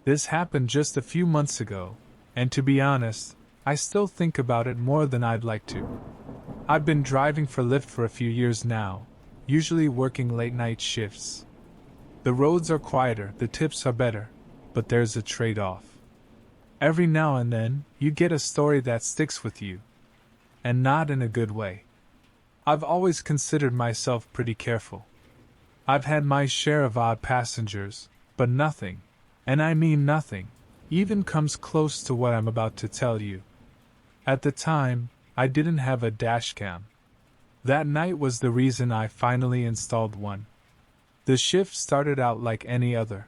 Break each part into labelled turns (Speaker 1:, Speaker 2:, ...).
Speaker 1: This happened just a few months ago, and to be honest, I still think about it more than I'd like to. I've been driving for Lyft for a few years now, usually working late night shifts. The roads are quieter, the tips are better, but there's a trade-off. Every now and then, you get a story that sticks with you. And not in a good way. I've always considered myself pretty careful. I've had my share of odd passengers, but nothing, and I mean nothing, even comes close to what I'm about to tell you. At the time, I didn't have a dashcam. That night was the reason I finally installed one. The shift started out like any other.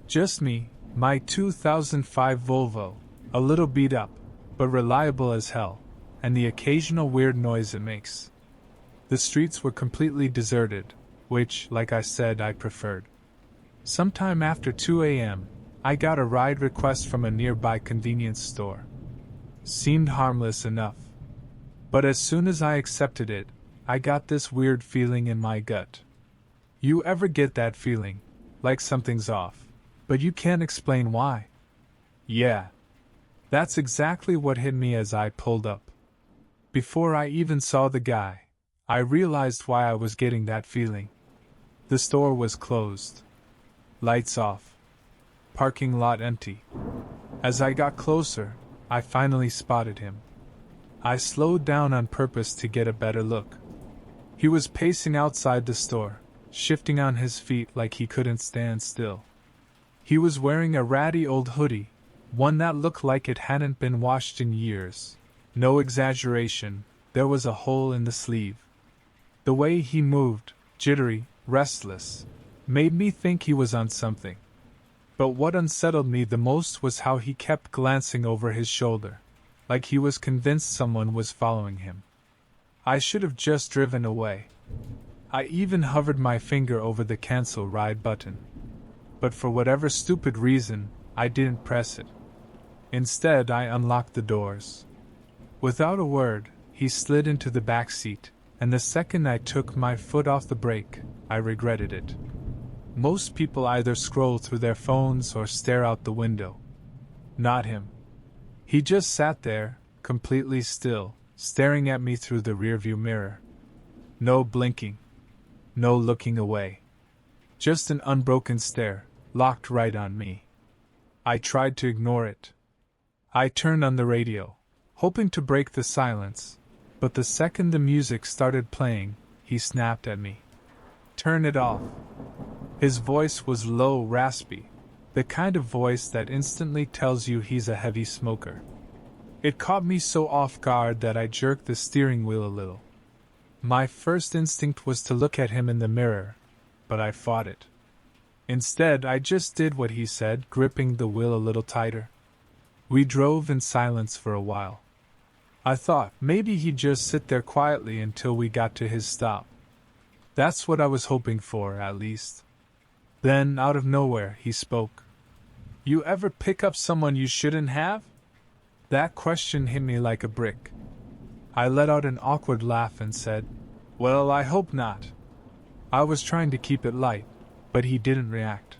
Speaker 1: Just me, my 2005 Volvo, a little beat up, but reliable as hell, and the occasional weird noise it makes. The streets were completely deserted, which, like I said, I preferred. Sometime after 2 a.m., I got a ride request from a nearby convenience store. Seemed harmless enough. But as soon as I accepted it, I got this weird feeling in my gut. You ever get that feeling, like something's off, but you can't explain why? Yeah. That's exactly what hit me as I pulled up. Before I even saw the guy, I realized why I was getting that feeling. The store was closed. Lights off. Parking lot empty. As I got closer, I finally spotted him. I slowed down on purpose to get a better look. He was pacing outside the store, shifting on his feet like he couldn't stand still. He was wearing a ratty old hoodie, one that looked like it hadn't been washed in years. No exaggeration, there was a hole in the sleeve. The way he moved, jittery, restless, made me think he was on something. But what unsettled me the most was how he kept glancing over his shoulder, like he was convinced someone was following him. I should have just driven away. I even hovered my finger over the cancel ride button. But for whatever stupid reason, I didn't press it. Instead, I unlocked the doors. Without a word, he slid into the back seat, and the second I took my foot off the brake, I regretted it. Most people either scroll through their phones or stare out the window. Not him. He just sat there, completely still, staring at me through the rearview mirror. No blinking. No looking away. Just an unbroken stare, locked right on me. I tried to ignore it. I turned on the radio, hoping to break the silence, but the second the music started playing, he snapped at me. Turn it off. His voice was low, raspy, the kind of voice that instantly tells you he's a heavy smoker. It caught me so off guard that I jerked the steering wheel a little. My first instinct was to look at him in the mirror, but I fought it. Instead, I just did what he said, gripping the wheel a little tighter. We drove in silence for a while. I thought maybe he'd just sit there quietly until we got to his stop. That's what I was hoping for, at least. Then, out of nowhere, he spoke. You ever pick up someone you shouldn't have? That question hit me like a brick. I let out an awkward laugh and said, Well, I hope not. I was trying to keep it light, but he didn't react.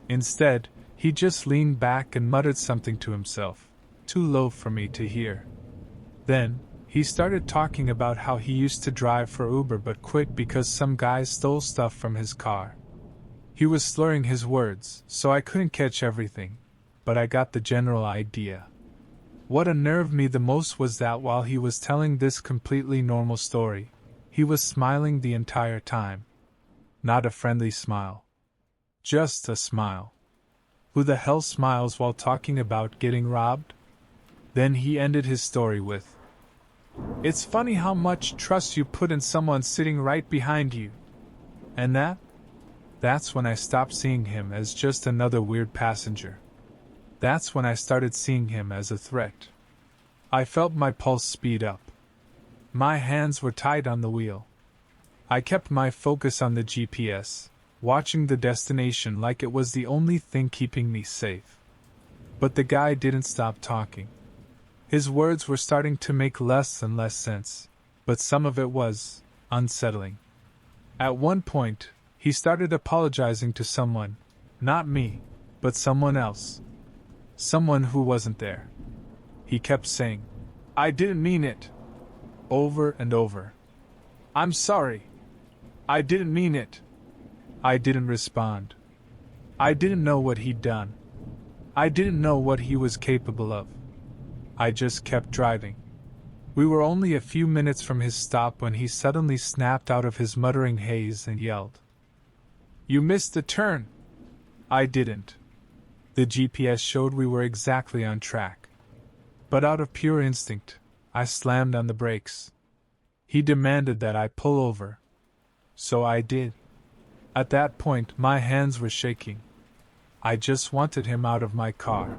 Speaker 1: Instead, he just leaned back and muttered something to himself, too low for me to hear. Then, he started talking about how he used to drive for Uber but quit because some guy stole stuff from his car. He was slurring his words, so I couldn't catch everything, but I got the general idea. What unnerved me the most was that while he was telling this completely normal story, he was smiling the entire time. Not a friendly smile. Just a smile. Who the hell smiles while talking about getting robbed? Then he ended his story with, It's funny how much trust you put in someone sitting right behind you. And that's when I stopped seeing him as just another weird passenger. That's when I started seeing him as a threat. I felt my pulse speed up. My hands were tight on the wheel. I kept my focus on the GPS, watching the destination like it was the only thing keeping me safe. But the guy didn't stop talking. His words were starting to make less and less sense, but some of it was unsettling. At one point, he started apologizing to someone, not me, but someone else. Someone who wasn't there. He kept saying, "I didn't mean it." Over and over. "I'm sorry. I didn't mean it." I didn't respond. I didn't know what he'd done. I didn't know what he was capable of. I just kept driving. We were only a few minutes from his stop when he suddenly snapped out of his muttering haze and yelled, "You missed the turn!" I didn't. The GPS showed we were exactly on track. But out of pure instinct, I slammed on the brakes. He demanded that I pull over. So I did. At that point, my hands were shaking. I just wanted him out of my car.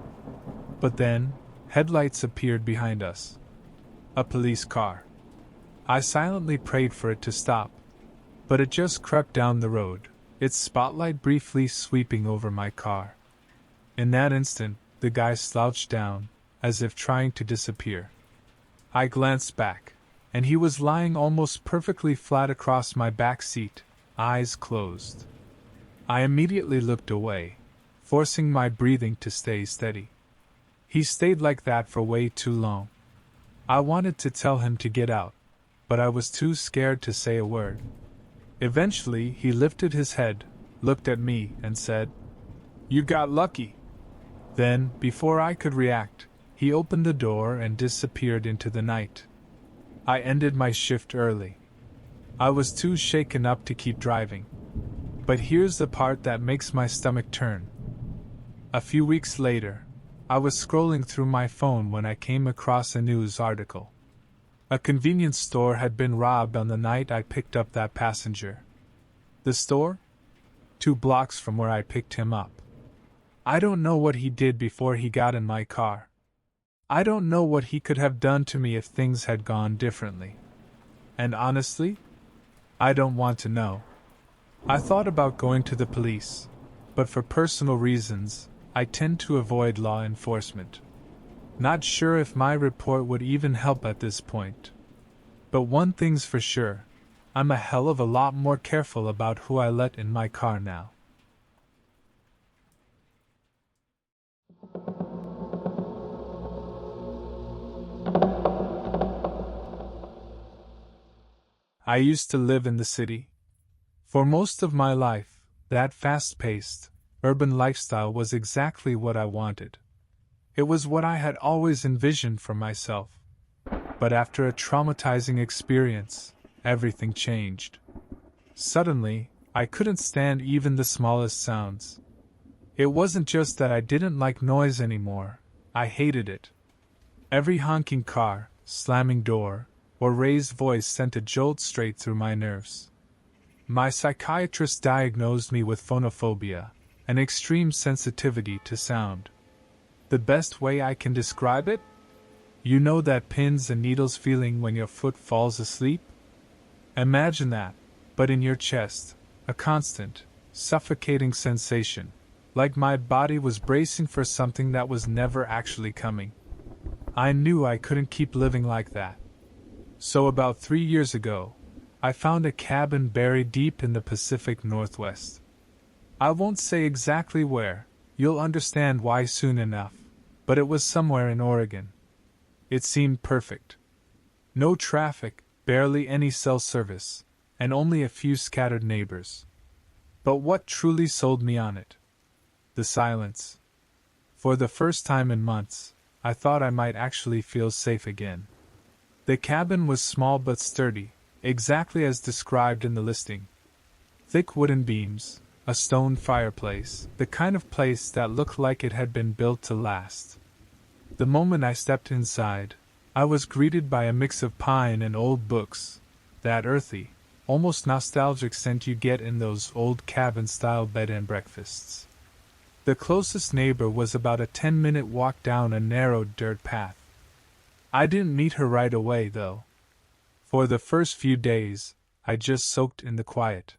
Speaker 1: But then, headlights appeared behind us. A police car. I silently prayed for it to stop. But it just crept down the road, its spotlight briefly sweeping over my car. In that instant, the guy slouched down, as if trying to disappear. I glanced back, and he was lying almost perfectly flat across my back seat, eyes closed. I immediately looked away, forcing my breathing to stay steady. He stayed like that for way too long. I wanted to tell him to get out, but I was too scared to say a word. Eventually, he lifted his head, looked at me, and said, "You got lucky." Then, before I could react, he opened the door and disappeared into the night. I ended my shift early. I was too shaken up to keep driving. But here's the part that makes my stomach turn. A few weeks later, I was scrolling through my phone when I came across a news article. A convenience store had been robbed on the night I picked up that passenger. The store? 2 blocks from where I picked him up. I don't know what he did before he got in my car. I don't know what he could have done to me if things had gone differently. And honestly, I don't want to know. I thought about going to the police, but for personal reasons, I tend to avoid law enforcement. Not sure if my report would even help at this point. But one thing's for sure, I'm a hell of a lot more careful about who I let in my car now. I used to live in the city. For most of my life, that fast-paced, urban lifestyle was exactly what I wanted. It was what I had always envisioned for myself. But after a traumatizing experience, everything changed. Suddenly, I couldn't stand even the smallest sounds. It wasn't just that I didn't like noise anymore, I hated it. Every honking car, slamming door, or raised voice sent a jolt straight through my nerves. My psychiatrist diagnosed me with phonophobia, an extreme sensitivity to sound. The best way I can describe it? You know that pins and needles feeling when your foot falls asleep? Imagine that, but in your chest, a constant, suffocating sensation, like my body was bracing for something that was never actually coming. I knew I couldn't keep living like that. So about 3 years ago, I found a cabin buried deep in the Pacific Northwest. I won't say exactly where, you'll understand why soon enough, but it was somewhere in Oregon. It seemed perfect. No traffic, barely any cell service, and only a few scattered neighbors. But what truly sold me on it? The silence. For the first time in months, I thought I might actually feel safe again. The cabin was small but sturdy, exactly as described in the listing. Thick wooden beams, a stone fireplace, the kind of place that looked like it had been built to last. The moment I stepped inside, I was greeted by a mix of pine and old books, that earthy, almost nostalgic scent you get in those old cabin-style bed and breakfasts. The closest neighbor was about a 10-minute walk down a narrow dirt path. I didn't meet her right away, though. For the first few days, I just soaked in the quiet.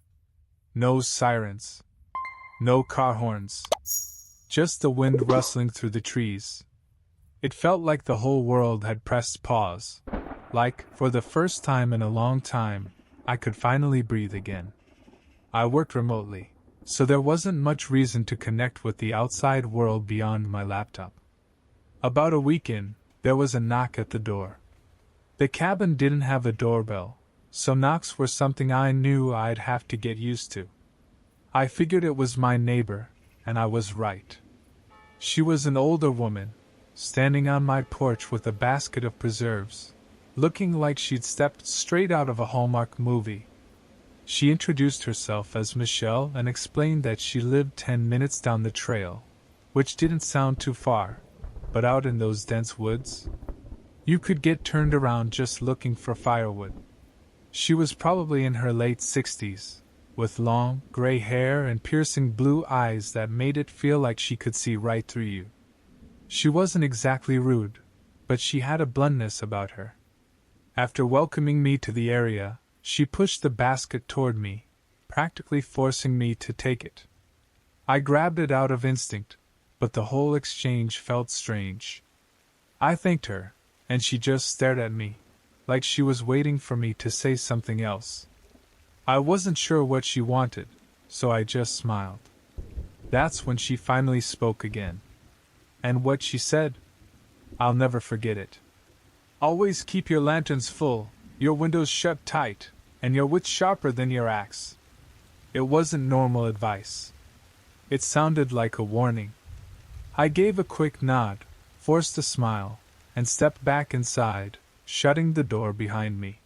Speaker 1: No sirens. No car horns. Just the wind rustling through the trees. It felt like the whole world had pressed pause. Like, for the first time in a long time, I could finally breathe again. I worked remotely, so there wasn't much reason to connect with the outside world beyond my laptop. About a week in, there was a knock at the door. The cabin didn't have a doorbell, so knocks were something I knew I'd have to get used to. I figured it was my neighbor, and I was right. She was an older woman, standing on my porch with a basket of preserves, looking like she'd stepped straight out of a Hallmark movie. She introduced herself as Michelle and explained that she lived 10 minutes down the trail, which didn't sound too far, but out in those dense woods, you could get turned around just looking for firewood. She was probably in her late 60s, with long, gray hair and piercing blue eyes that made it feel like she could see right through you. She wasn't exactly rude, but she had a bluntness about her. After welcoming me to the area, she pushed the basket toward me, practically forcing me to take it. I grabbed it out of instinct, but the whole exchange felt strange. I thanked her, and she just stared at me, like she was waiting for me to say something else. I wasn't sure what she wanted, so I just smiled. That's when she finally spoke again. And what she said? I'll never forget it. Always keep your lanterns full, your windows shut tight, and your wits sharper than your axe. It wasn't normal advice. It sounded like a warning. I gave a quick nod, forced a smile, and stepped back inside, shutting the door behind me.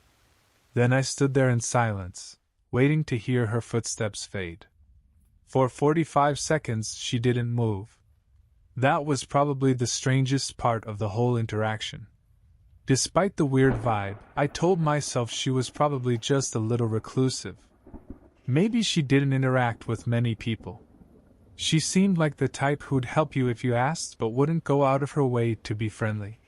Speaker 1: Then I stood there in silence, waiting to hear her footsteps fade. For 45 seconds she didn't move. That was probably the strangest part of the whole interaction. Despite the weird vibe, I told myself she was probably just a little reclusive. Maybe she didn't interact with many people. She seemed like the type who'd help you if you asked but wouldn't go out of her way to be friendly.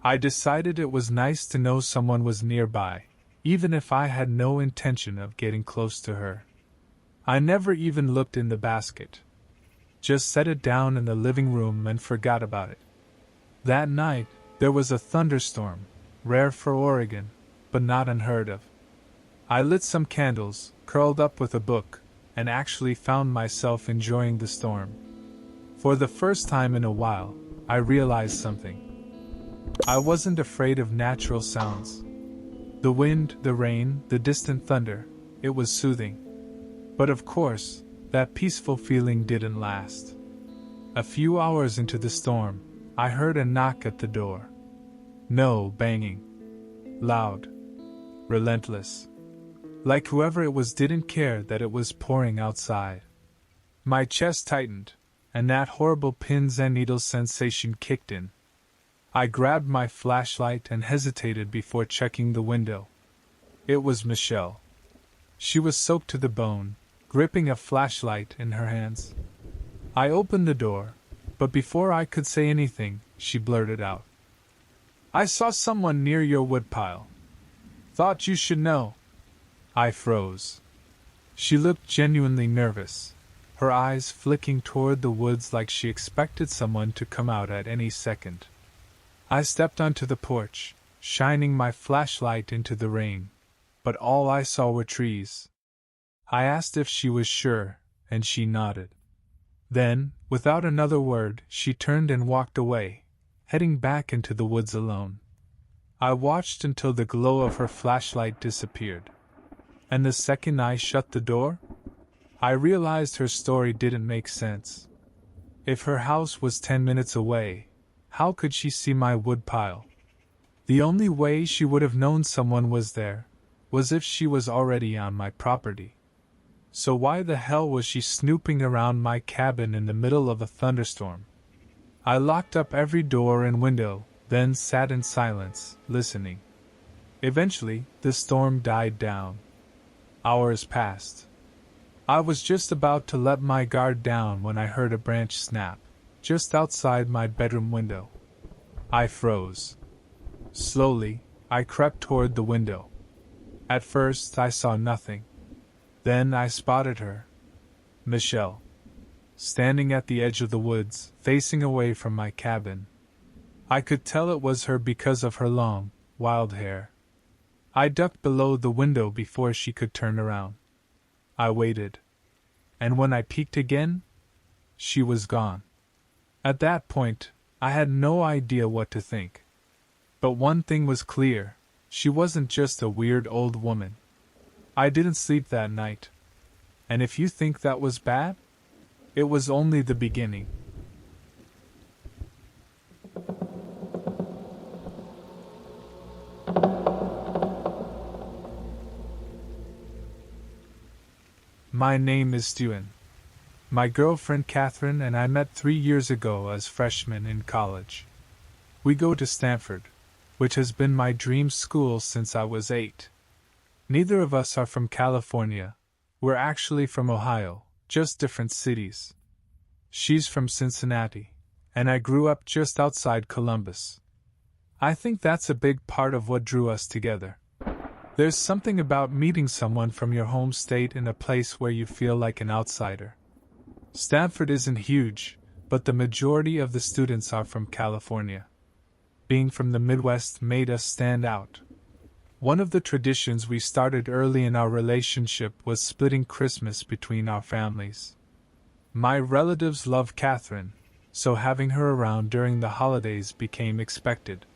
Speaker 1: I decided it was nice to know someone was nearby, even if I had no intention of getting close to her. I never even looked in the basket. Just set it down in the living room and forgot about it. That night, there was a thunderstorm, rare for Oregon, but not unheard of. I lit some candles, curled up with a book, and actually found myself enjoying the storm. For the first time in a while, I realized something. I wasn't afraid of natural sounds. The wind, the rain, the distant thunder, it was soothing. But of course, that peaceful feeling didn't last. A few hours into the storm, I heard a knock at the door. No banging. Loud. Relentless. Like whoever it was didn't care that it was pouring outside. My chest tightened, and that horrible pins and needles sensation kicked in. I grabbed my flashlight and hesitated before checking the window. It was Michelle. She was soaked to the bone, gripping a flashlight in her hands. I opened the door, but before I could say anything, she blurted out, "I saw someone near your woodpile. Thought you should know." I froze. She looked genuinely nervous, her eyes flicking toward the woods like she expected someone to come out at any second. I stepped onto the porch, shining my flashlight into the rain, but all I saw were trees. I asked if she was sure, and she nodded. Then, without another word, she turned and walked away, heading back into the woods alone. I watched until the glow of her flashlight disappeared. And the second I shut the door, I realized her story didn't make sense. If her house was 10 minutes away, how could she see my woodpile? The only way she would have known someone was there was if she was already on my property. So why the hell was she snooping around my cabin in the middle of a thunderstorm? I locked up every door and window, then sat in silence, listening. Eventually, the storm died down. Hours passed. I was just about to let my guard down when I heard a branch snap, just outside my bedroom window. I froze. Slowly, I crept toward the window. At first, I saw nothing. Then I spotted her. Michelle. Standing at the edge of the woods, facing away from my cabin. I could tell it was her because of her long, wild hair. I ducked below the window before she could turn around. I waited. and when I peeked again, she was gone. At that point, I had no idea what to think. But one thing was clear, she wasn't just a weird old woman. I didn't sleep that night. And if you think that was bad, it was only the beginning. My name is Stewan. My girlfriend Catherine and I met 3 years ago as freshmen in college. We go to Stanford, which has been my dream school since I was 8. Neither of us are from California. We're actually from Ohio, just different cities. She's from Cincinnati, and I grew up just outside Columbus. I think that's a big part of what drew us together. There's something about meeting someone from your home state in a place where you feel like an outsider. Stanford isn't huge, but the majority of the students are from California. Being from the Midwest made us stand out. One of the traditions we started early in our relationship was splitting Christmas between our families. My relatives love Catherine, so having her around during the holidays became expected.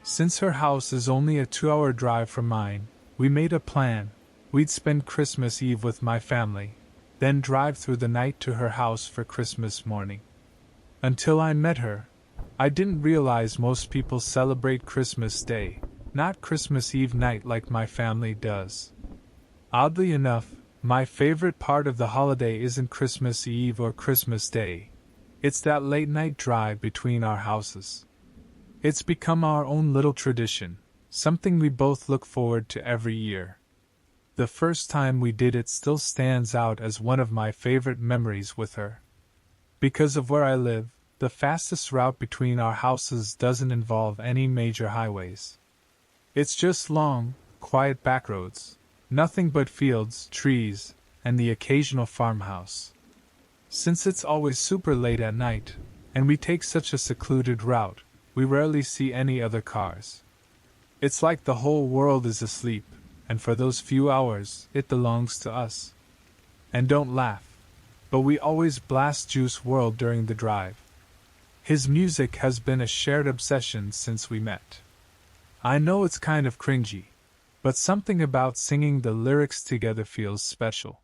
Speaker 1: Since her house is only a 2-hour drive from mine, we made a plan. We'd spend Christmas Eve with my family, then drive through the night to her house for Christmas morning. Until I met her, I didn't realize most people celebrate Christmas Day, not Christmas Eve night like my family does. Oddly enough, my favorite part of the holiday isn't Christmas Eve or Christmas Day. It's that late night drive between our houses. It's become our own little tradition, something we both look forward to every year. The first time we did it still stands out as one of my favorite memories with her. Because of where I live, the fastest route between our houses doesn't involve any major highways. It's just long, quiet backroads, nothing but fields, trees, and the occasional farmhouse. Since it's always super late at night, and we take such a secluded route, we rarely see any other cars. It's like the whole world is asleep, and for those few hours, it belongs to us. And don't laugh, but we always blast Juice WRLD during the drive. His music has been a shared obsession since we met. I know it's kind of cringy, but something about singing the lyrics together feels special.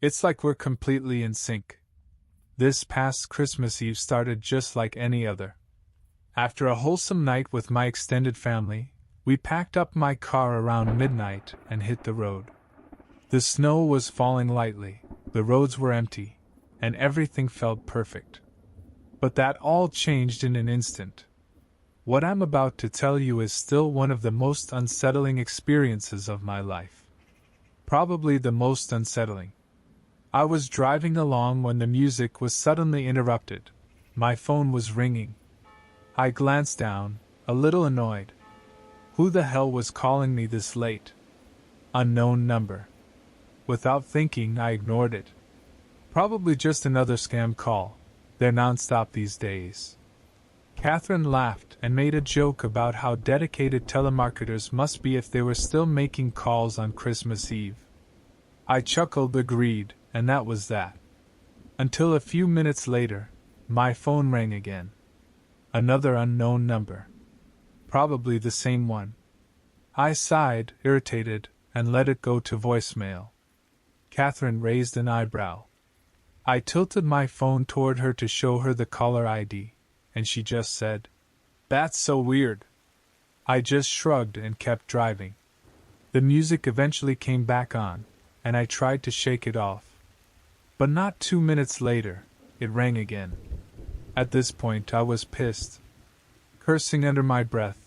Speaker 1: It's like we're completely in sync. This past Christmas Eve started just like any other. After a wholesome night with my extended family, we packed up my car around midnight and hit the road. The snow was falling lightly, the roads were empty, and everything felt perfect. But that all changed in an instant. What I'm about to tell you is still one of the most unsettling experiences of my life. Probably the most unsettling. I was driving along when the music was suddenly interrupted. My phone was ringing. I glanced down, a little annoyed. Who the hell was calling me this late? Unknown number. Without thinking, I ignored it. Probably just another scam call. They're nonstop these days. Catherine laughed and made a joke about how dedicated telemarketers must be if they were still making calls on Christmas Eve. I chuckled, agreed, and that was that. Until a few minutes later, my phone rang again. Another unknown number. Probably the same one. I sighed, irritated, and let it go to voicemail. Catherine raised an eyebrow. I tilted my phone toward her to show her the caller ID, and she just said, "That's so weird." I just shrugged and kept driving. The music eventually came back on, and I tried to shake it off. But not 2 minutes later, it rang again. At this point, I was pissed. Cursing under my breath,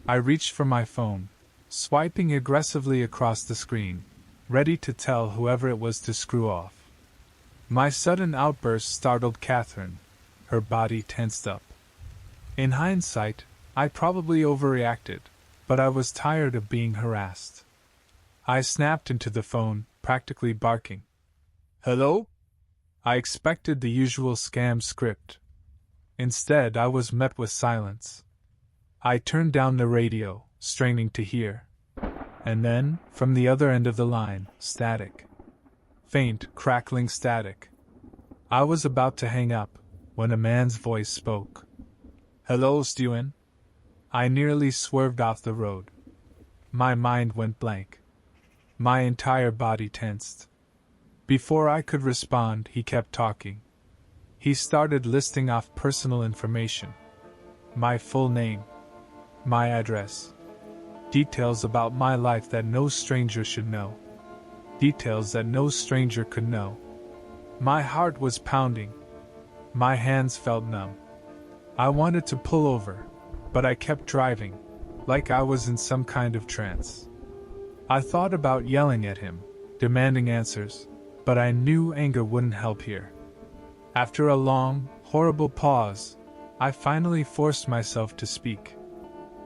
Speaker 1: I reached for my phone, swiping aggressively across the screen, ready to tell whoever it was to screw off. My sudden outburst startled Catherine. Her body tensed up. In hindsight, I probably overreacted, but I was tired of being harassed. I snapped into the phone, practically barking. "Hello?" I expected the usual scam script. Instead, I was met with silence. I turned down the radio, straining to hear. And then, from the other end of the line, static. faint, crackling static. I was about to hang up when a man's voice spoke. "Hello, Stewan." I nearly swerved off the road. My mind went blank. My entire body tensed. Before I could respond, he kept talking. He started listing off personal information. My full name. My address. Details about my life that no stranger should know. Details that no stranger could know. My heart was pounding. My hands felt numb. I wanted to pull over, but I kept driving, like I was in some kind of trance. I thought about yelling at him, demanding answers, but I knew anger wouldn't help here. After a long, horrible pause, I finally forced myself to speak.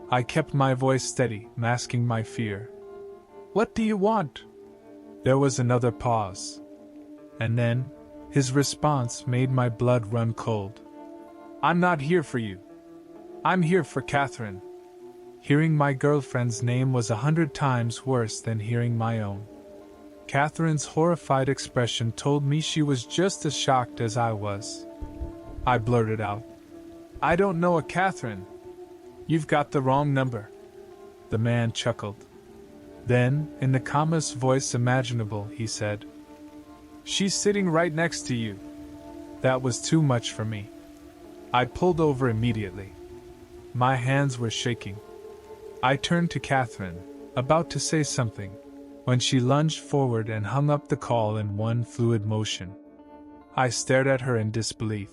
Speaker 1: I kept my voice steady, masking my fear. "What do you want?" There was another pause. And then, his response made my blood run cold. "I'm not here for you. I'm here for Catherine." Hearing my girlfriend's name was 100 times worse than hearing my own. Catherine's horrified expression told me she was just as shocked as I was. I blurted out, "I don't know a Catherine. You've got the wrong number." The man chuckled. Then, in the calmest voice imaginable, he said, "She's sitting right next to you." That was too much for me. I pulled over immediately. My hands were shaking. I turned to Catherine, about to say something, when she lunged forward and hung up the call in one fluid motion. I stared at her in disbelief.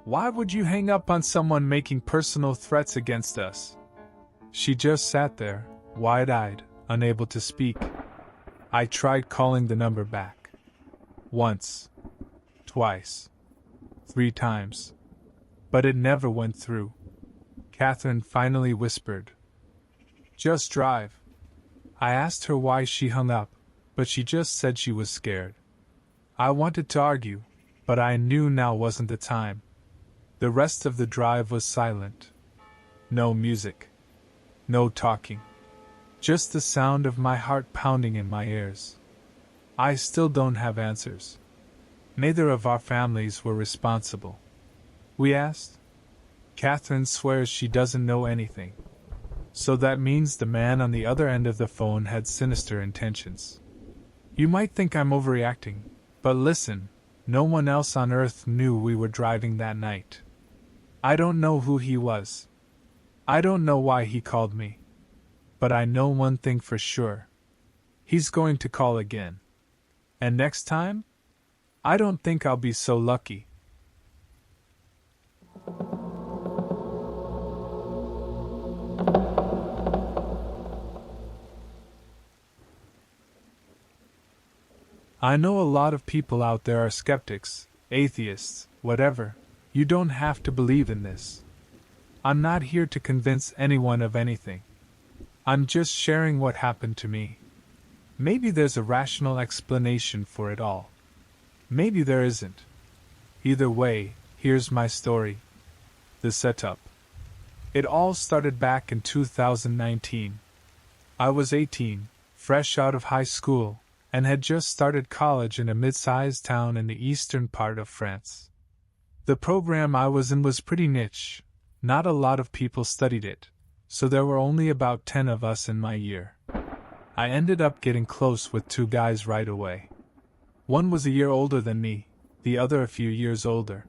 Speaker 1: "Why would you hang up on someone making personal threats against us?" She just sat there, wide-eyed, unable to speak. I tried calling the number back. Once. Twice. 3 times. But it never went through. Catherine finally whispered, "Just drive." I asked her why she hung up, but she just said she was scared. I wanted to argue, but I knew now wasn't the time. The rest of the drive was silent. No music. No talking. Just the sound of my heart pounding in my ears. I still don't have answers. Neither of our families were responsible. We asked. Catherine swears she doesn't know anything. So that means the man on the other end of the phone had sinister intentions. You might think I'm overreacting, but listen, no one else on earth knew we were driving that night. I don't know who he was. I don't know why he called me. But I know one thing for sure. He's going to call again. And next time? I don't think I'll be so lucky. I know a lot of people out there are skeptics, atheists, whatever. You don't have to believe in this. I'm not here to convince anyone of anything. I'm just sharing what happened to me. Maybe there's a rational explanation for it all. Maybe there isn't. Either way, here's my story. The setup. It all started back in 2019. I was 18, fresh out of high school, and had just started college in a mid-sized town in the eastern part of France. The program I was in was pretty niche. Not a lot of people studied it, so there were only about 10 of us in my year. I ended up getting close with 2 guys right away. One was a year older than me, the other a few years older.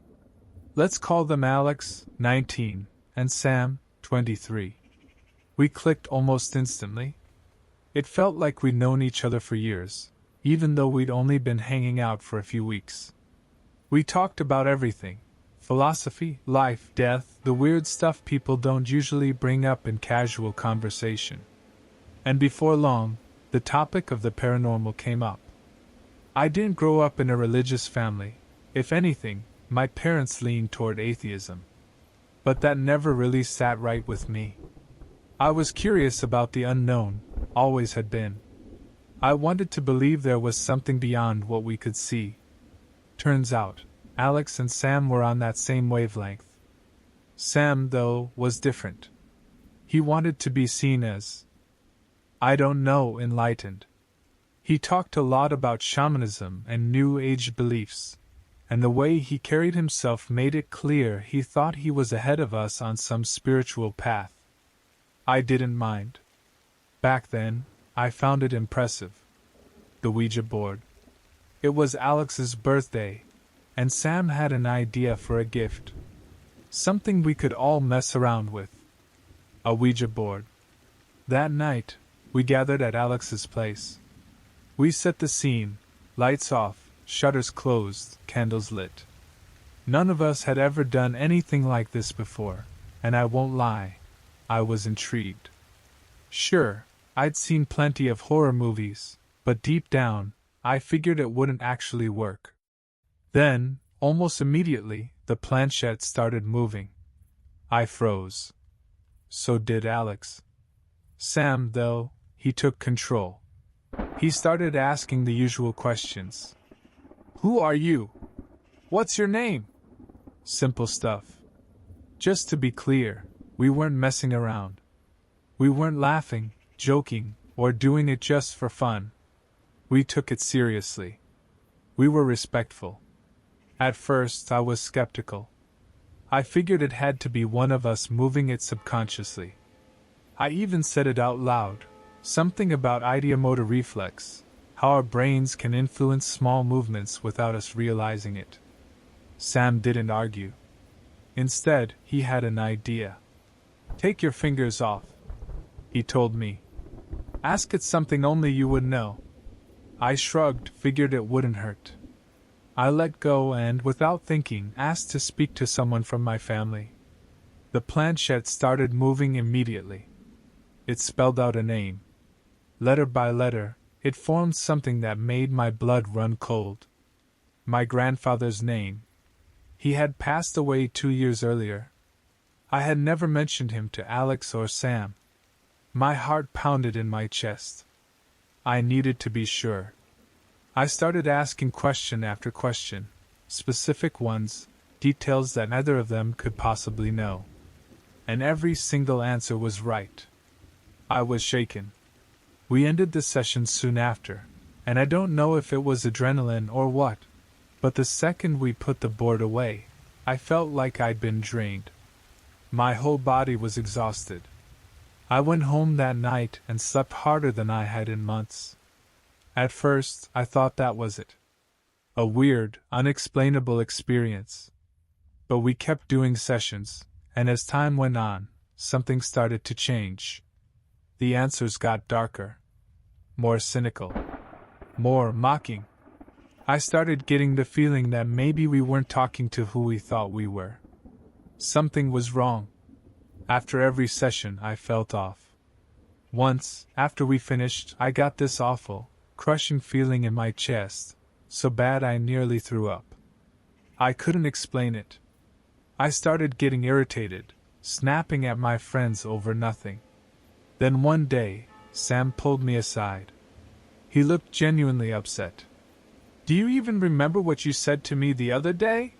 Speaker 1: Let's call them Alex, 19, and Sam, 23. We clicked almost instantly. It felt like we'd known each other for years, even though we'd only been hanging out for a few weeks. We talked about everything. Philosophy, life, death, the weird stuff people don't usually bring up in casual conversation. And before long, the topic of the paranormal came up. I didn't grow up in a religious family. If anything, my parents leaned toward atheism. But that never really sat right with me. I was curious about the unknown, always had been. I wanted to believe there was something beyond what we could see. Turns out, Alex and Sam were on that same wavelength. Sam, though, was different. He wanted to be seen as, I don't know, enlightened. He talked a lot about shamanism and New Age beliefs, and the way he carried himself made it clear he thought he was ahead of us on some spiritual path. I didn't mind. Back then, I found it impressive. The Ouija board. It was Alex's birthday, and Sam had an idea for a gift. Something we could all mess around with. A Ouija board. That night, we gathered at Alex's place. We set the scene, lights off, shutters closed, candles lit. None of us had ever done anything like this before, and I won't lie, I was intrigued. Sure, I'd seen plenty of horror movies, but deep down, I figured it wouldn't actually work. Then, almost immediately, the planchette started moving. I froze. So did Alex. Sam, though, he took control. He started asking the usual questions. Who are you? What's your name? Simple stuff. Just to be clear, we weren't messing around. We weren't laughing, joking, or doing it just for fun. We took it seriously. We were respectful. At first, I was skeptical. I figured it had to be one of us moving it subconsciously. I even said it out loud, something about ideomotor reflex, how our brains can influence small movements without us realizing it. Sam didn't argue. Instead, he had an idea. Take your fingers off, he told me. Ask it something only you would know. I shrugged, figured it wouldn't hurt. I let go and, without thinking, asked to speak to someone from my family. The planchette started moving immediately. It spelled out a name. Letter by letter, it formed something that made my blood run cold. My grandfather's name. He had passed away 2 years earlier. I had never mentioned him to Alex or Sam. My heart pounded in my chest. I needed to be sure. I started asking question after question, specific ones, details that neither of them could possibly know. And every single answer was right. I was shaken. We ended the session soon after, and I don't know if it was adrenaline or what, but the second we put the board away, I felt like I'd been drained. My whole body was exhausted. I went home that night and slept harder than I had in months. At first, I thought that was it. A weird, unexplainable experience. But we kept doing sessions, and as time went on, something started to change. The answers got darker. More cynical. More mocking. I started getting the feeling that maybe we weren't talking to who we thought we were. Something was wrong. After every session, I felt off. Once, after we finished, I got this awful, crushing feeling in my chest, so bad I nearly threw up. I couldn't explain it. I started getting irritated, snapping at my friends over nothing. Then one day, Sam pulled me aside. He looked genuinely upset. Do you even remember what you said to me the other day?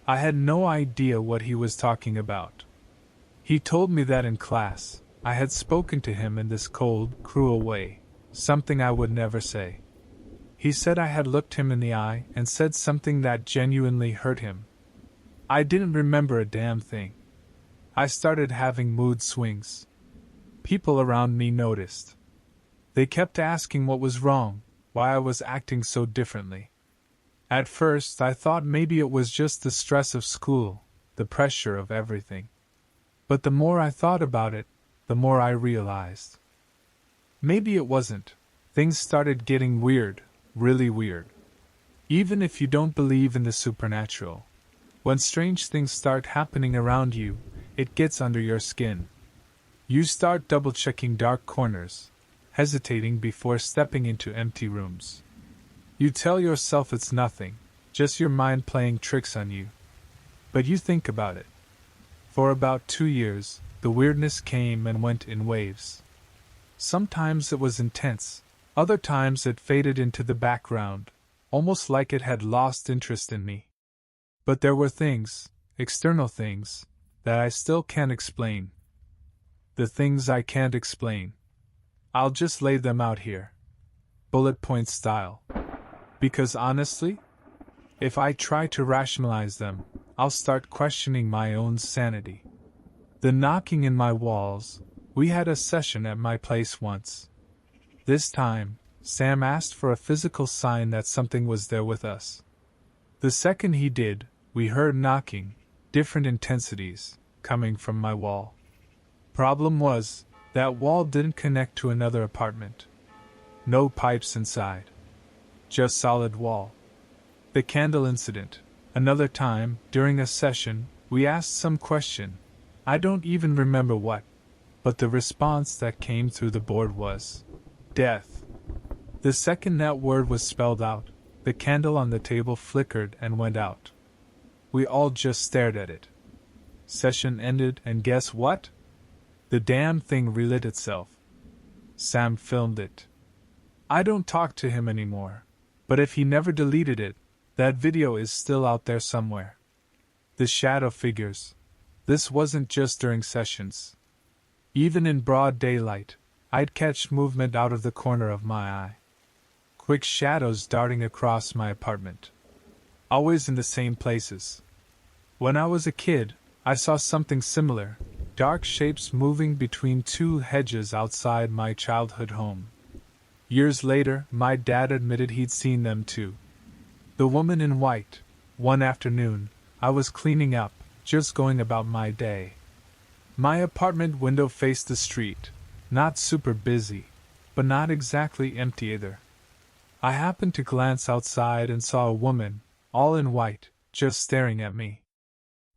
Speaker 1: I had no idea what he was talking about. He told me that in class, I had spoken to him in this cold, cruel way, something I would never say. He said I had looked him in the eye and said something that genuinely hurt him. I didn't remember a damn thing. I started having mood swings. People around me noticed. They kept asking what was wrong, why I was acting so differently. At first, I thought maybe it was just the stress of school, the pressure of everything. But the more I thought about it, the more I realized. Maybe it wasn't. Things started getting weird, really weird. Even if you don't believe in the supernatural, when strange things start happening around you, it gets under your skin. You start double-checking dark corners, hesitating before stepping into empty rooms. You tell yourself it's nothing, just your mind playing tricks on you. But you think about it. For about 2 years, the weirdness came and went in waves. Sometimes it was intense, other times it faded into the background, almost like it had lost interest in me. But there were things, external things, that I still can't explain. The things I can't explain. I'll just lay them out here. bullet point style. Because honestly, if I try to rationalize them, I'll start questioning my own sanity. The knocking in my walls. We had a session at my place once. This time, Sam asked for a physical sign that something was there with us. The second he did, we heard knocking, different intensities, coming from my wall. Problem was, that wall didn't connect to another apartment. No pipes inside. Just solid wall. The candle incident. Another time, during a session, we asked some question. I don't even remember what. But the response that came through the board was death. The second that word was spelled out, the candle on the table flickered and went out. We all just stared at it. Session ended, and guess what? The damn thing relit itself. Sam filmed it. I don't talk to him anymore, but if he never deleted it, that video is still out there somewhere. The shadow figures. This wasn't just during sessions. Even in broad daylight, I'd catch movement out of the corner of my eye. Quick shadows darting across my apartment. Always in the same places. When I was a kid, I saw something similar, dark shapes moving between two hedges outside my childhood home. Years later, my dad admitted he'd seen them too. The woman in white. One afternoon, I was cleaning up, just going about my day. My apartment window faced the street, not super busy, but not exactly empty either. I happened to glance outside and saw a woman, all in white, just staring at me.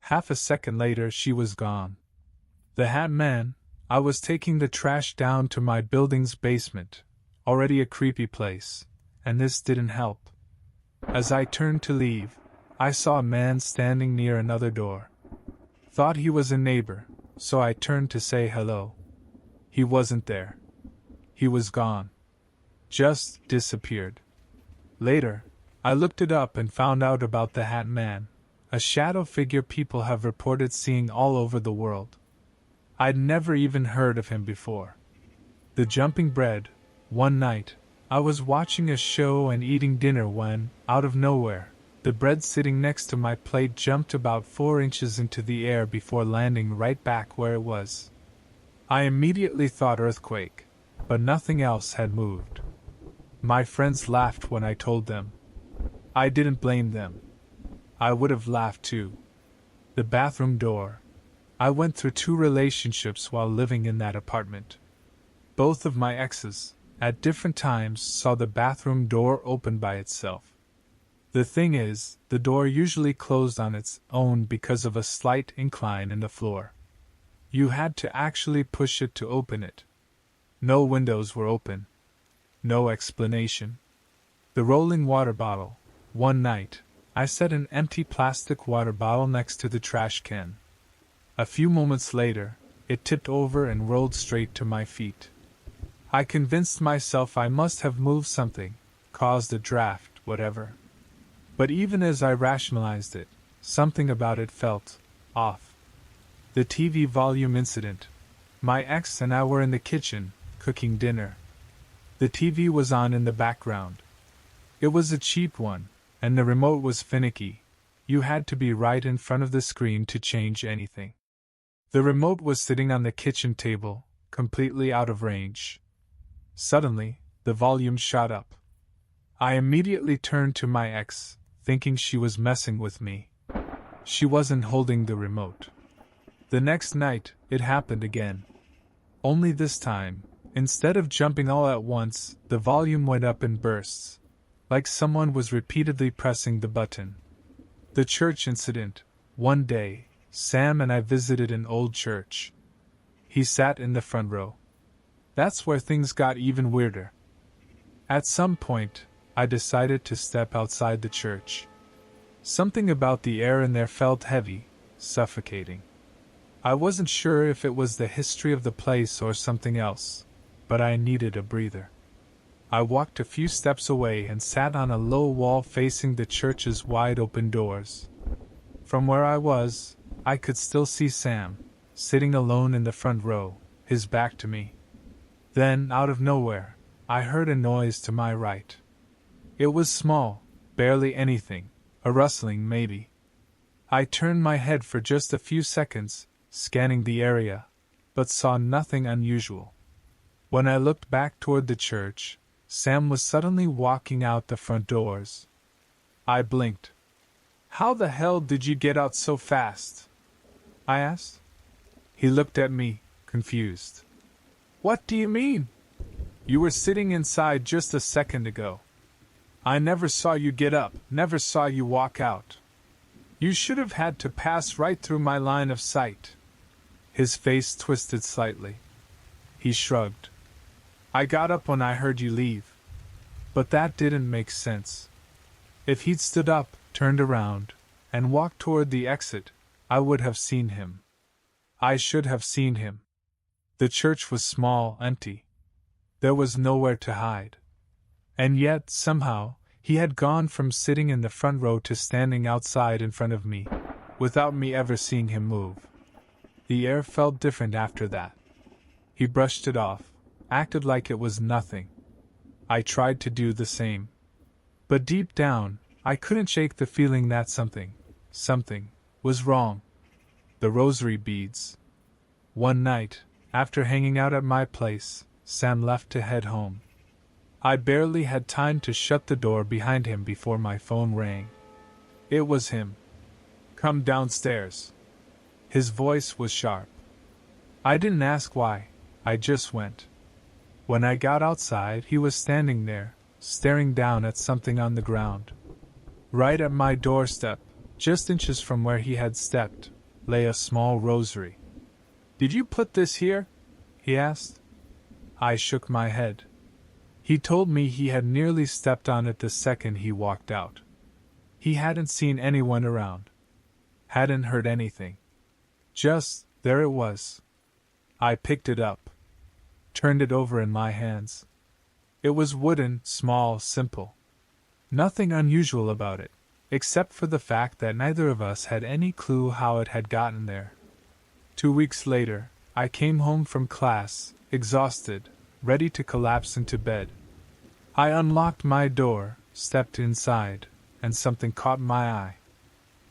Speaker 1: Half a second later she was gone. The Hat Man. I was taking the trash down to my building's basement, already a creepy place, and this didn't help. As I turned to leave, I saw a man standing near another door. Thought he was a neighbor, so I turned to say hello. He wasn't there. He was gone. Just disappeared. Later, I looked it up and found out about the Hat Man, a shadow figure people have reported seeing all over the world. I'd never even heard of him before. The Jumping Bread. One night, I was watching a show and eating dinner when, out of nowhere, the bread sitting next to my plate jumped about 4 inches into the air before landing right back where it was. I immediately thought earthquake, but nothing else had moved. My friends laughed when I told them. I didn't blame them. I would have laughed too. The bathroom door. I went through 2 relationships while living in that apartment. Both of my exes, at different times, saw the bathroom door open by itself. The thing is, the door usually closed on its own because of a slight incline in the floor. You had to actually push it to open it. No windows were open. No explanation. The rolling water bottle. One night, I set an empty plastic water bottle next to the trash can. A few moments later, it tipped over and rolled straight to my feet. I convinced myself I must have moved something, caused a draft, whatever. But even as I rationalized it, something about it felt off. The TV volume incident. My ex and I were in the kitchen, cooking dinner. The TV was on in the background. It was a cheap one, and the remote was finicky. You had to be right in front of the screen to change anything. The remote was sitting on the kitchen table, completely out of range. Suddenly, the volume shot up. I immediately turned to my ex, thinking she was messing with me. She wasn't holding the remote. The next night, it happened again. Only this time, instead of jumping all at once, the volume went up in bursts, like someone was repeatedly pressing the button. The church incident. One day, Sam and I visited an old church. He sat in the front row. That's where things got even weirder. At some point, I decided to step outside the church. Something about the air in there felt heavy, suffocating. I wasn't sure if it was the history of the place or something else, but I needed a breather. I walked a few steps away and sat on a low wall facing the church's wide-open doors. From where I was, I could still see Sam, sitting alone in the front row, his back to me. Then, out of nowhere, I heard a noise to my right. It was small, barely anything, a rustling maybe. I turned my head for just a few seconds, scanning the area, but saw nothing unusual. When I looked back toward the church, Sam was suddenly walking out the front doors. I blinked. "How the hell did you get out so fast?" I asked. He looked at me, confused. "What do you mean? You were sitting inside just a second ago. I never saw you get up, never saw you walk out. You should have had to pass right through my line of sight." His face twisted slightly. He shrugged. "I got up when I heard you leave. But that didn't make sense. If he'd stood up, turned around, and walked toward the exit, I would have seen him. I should have seen him. The church was small, empty. There was nowhere to hide. And yet, somehow, he had gone from sitting in the front row to standing outside in front of me, without me ever seeing him move. The air felt different after that. He brushed it off, acted like it was nothing. I tried to do the same. But deep down, I couldn't shake the feeling that something was wrong. The rosary beads. One night, after hanging out at my place, Sam left to head home. I barely had time to shut the door behind him before my phone rang. It was him. "Come downstairs." His voice was sharp. I didn't ask why, I just went. When I got outside, he was standing there, staring down at something on the ground. Right at my doorstep, just inches from where he had stepped, lay a small rosary. "Did you put this here?" he asked. I shook my head. He told me he had nearly stepped on it the second he walked out. He hadn't seen anyone around. Hadn't heard anything. Just, there it was. I picked it up. Turned it over in my hands. It was wooden, small, simple. Nothing unusual about it, except for the fact that neither of us had any clue how it had gotten there. 2 weeks later, I came home from class, exhausted, ready to collapse into bed. I unlocked my door, stepped inside, and something caught my eye.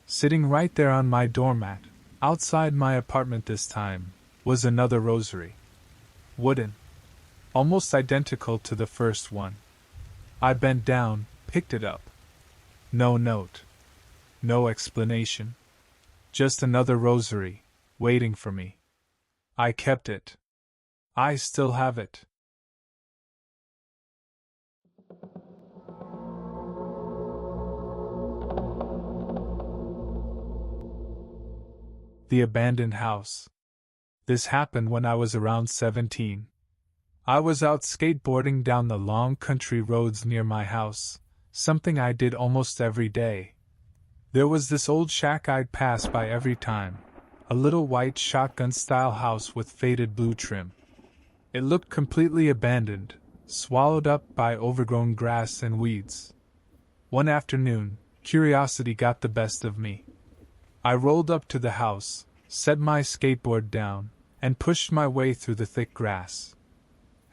Speaker 1: Sitting right there on my doormat, outside my apartment this time, was another rosary. Wooden. Almost identical to the first one. I bent down, picked it up. No note. No explanation. Just another rosary, waiting for me. I kept it. I still have it. The abandoned house. This happened when I was around 17. I was out skateboarding down the long country roads near my house, something I did almost every day. There was this old shack I'd pass by every time, a little white shotgun-style house with faded blue trim. It looked completely abandoned, swallowed up by overgrown grass and weeds. One afternoon, curiosity got the best of me. I rolled up to the house, set my skateboard down, and pushed my way through the thick grass.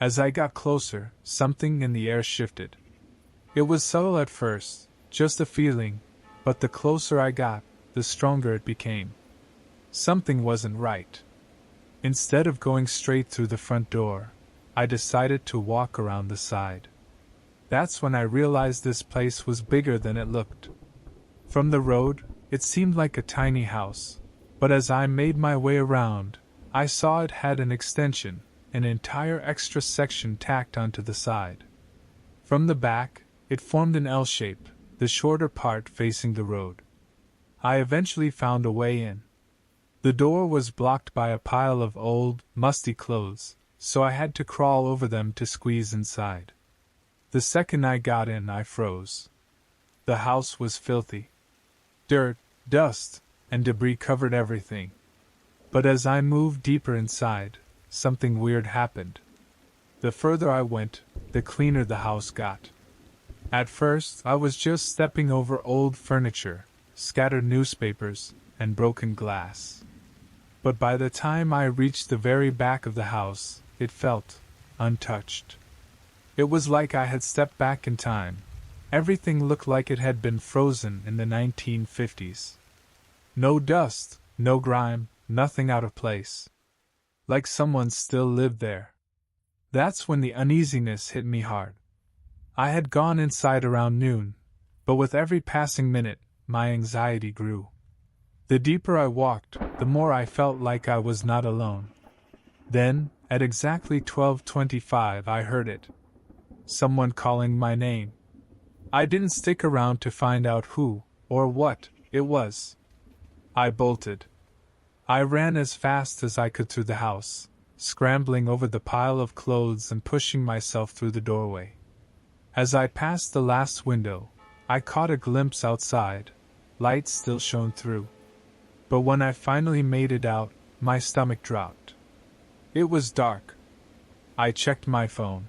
Speaker 1: As I got closer, something in the air shifted. It was subtle at first, just a feeling, but the closer I got, the stronger it became. Something wasn't right. Instead of going straight through the front door, I decided to walk around the side. That's when I realized this place was bigger than it looked. From the road, it seemed like a tiny house, but as I made my way around, I saw it had an extension, an entire extra section tacked onto the side. From the back, it formed an L shape, the shorter part facing the road. I eventually found a way in. The door was blocked by a pile of old, musty clothes, so I had to crawl over them to squeeze inside. The second I got in, I froze. The house was filthy. Dirt, dust, and debris covered everything. But as I moved deeper inside, something weird happened. The further I went, the cleaner the house got. At first, I was just stepping over old furniture, scattered newspapers, and broken glass. But by the time I reached the very back of the house, it felt untouched. It was like I had stepped back in time. Everything looked like it had been frozen in the 1950s. No dust, no grime, nothing out of place. Like someone still lived there. That's when the uneasiness hit me hard. I had gone inside around noon, but with every passing minute, my anxiety grew. The deeper I walked, the more I felt like I was not alone. Then, at exactly 12:25, I heard it. Someone calling my name. I didn't stick around to find out who, or what, it was. I bolted. I ran as fast as I could through the house, scrambling over the pile of clothes and pushing myself through the doorway. As I passed the last window, I caught a glimpse outside. Light still shone through. But when I finally made it out, my stomach dropped. It was dark. I checked my phone.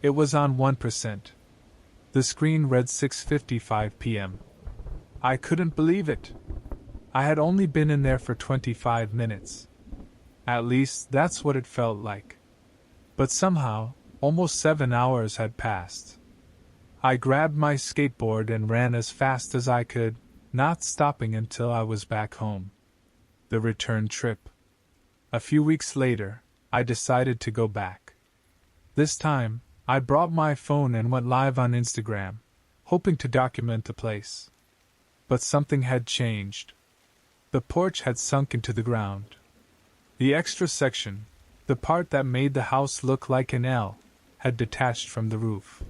Speaker 1: It was on 1%. The screen read 6:55 p.m. I couldn't believe it. I had only been in there for 25 minutes. At least, that's what it felt like. But somehow, almost 7 hours had passed. I grabbed my skateboard and ran as fast as I could, not stopping until I was back home. The return trip. A few weeks later, I decided to go back. This time, I brought my phone and went live on Instagram, hoping to document the place. But something had changed. The porch had sunk into the ground. The extra section, the part that made the house look like an L, had detached from the roof.